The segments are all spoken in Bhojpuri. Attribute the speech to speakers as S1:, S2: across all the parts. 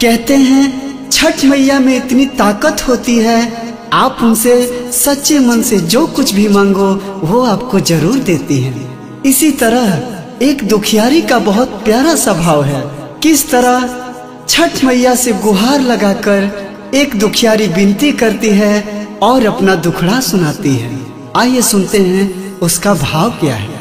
S1: कहते हैं छठ मैया में इतनी ताकत होती है, आप उनसे सच्चे मन से जो कुछ भी मांगो वो आपको जरूर देती हैं। इसी तरह एक दुखियारी का बहुत प्यारा स्वभाव है। किस तरह छठ मैया से गुहार लगाकर एक दुखियारी विनती करती है और अपना दुखड़ा सुनाती है। आइए सुनते हैं उसका भाव क्या है।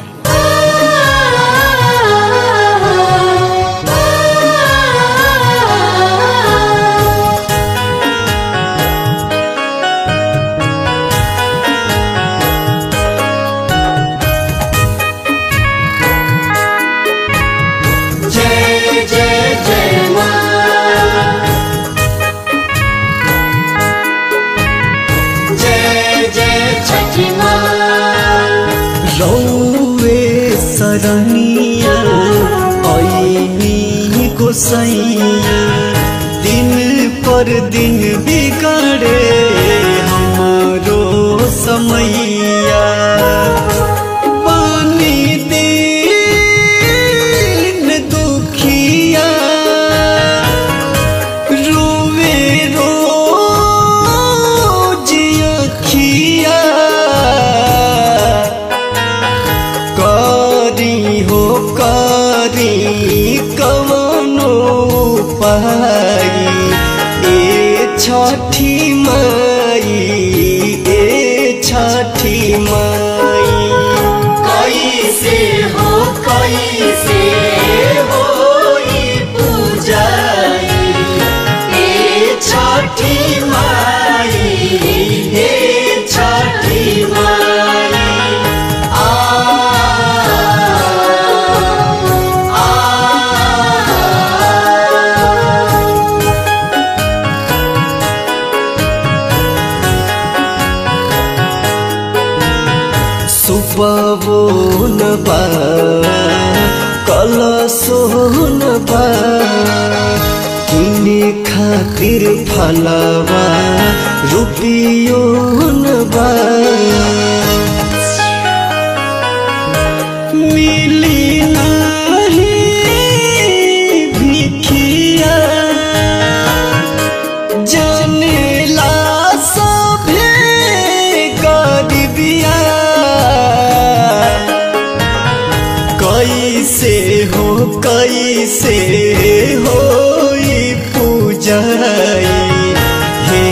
S1: रौवे सरनिया आईनी गोसैया, दिन पर दिन बिगड़े हमारो समैया। पानी दिन दुखिया रोवे रोज अखिया, कवनो पाई ए छठी माई, ए छठी माई।
S2: कैसे होई पूजाई ए छठी माई, ए छठी माई।
S1: सुबहो न बा कलशो न बा, किने खातिर फलवा रुपियो न बा। मिली नहीं भिखिया जानेला सभे गरीबिया। कैसे होई पूजाई हे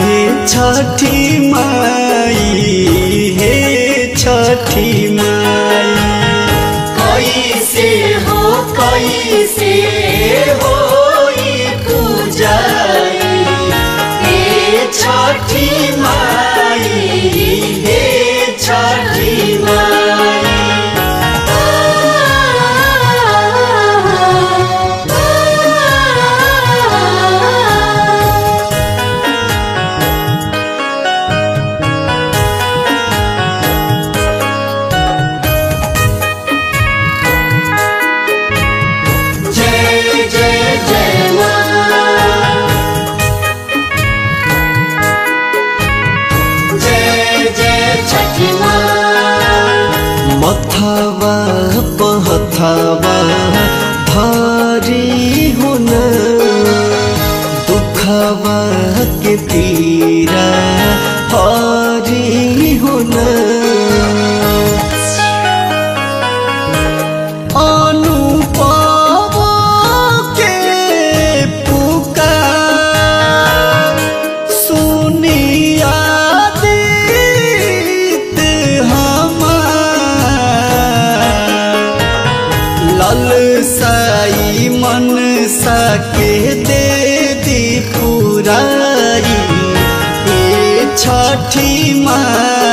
S1: छठी माई, हे छठी माई।
S2: कैसे होई पूजाई हे छठी माई, हे छठी माई।
S1: मथवा पहथवा भारी होना, दुखवा के पीरा भारी होना। अनुपव के पुकार सुनिया साई मन सके दे दी पुराई ए छठी माई।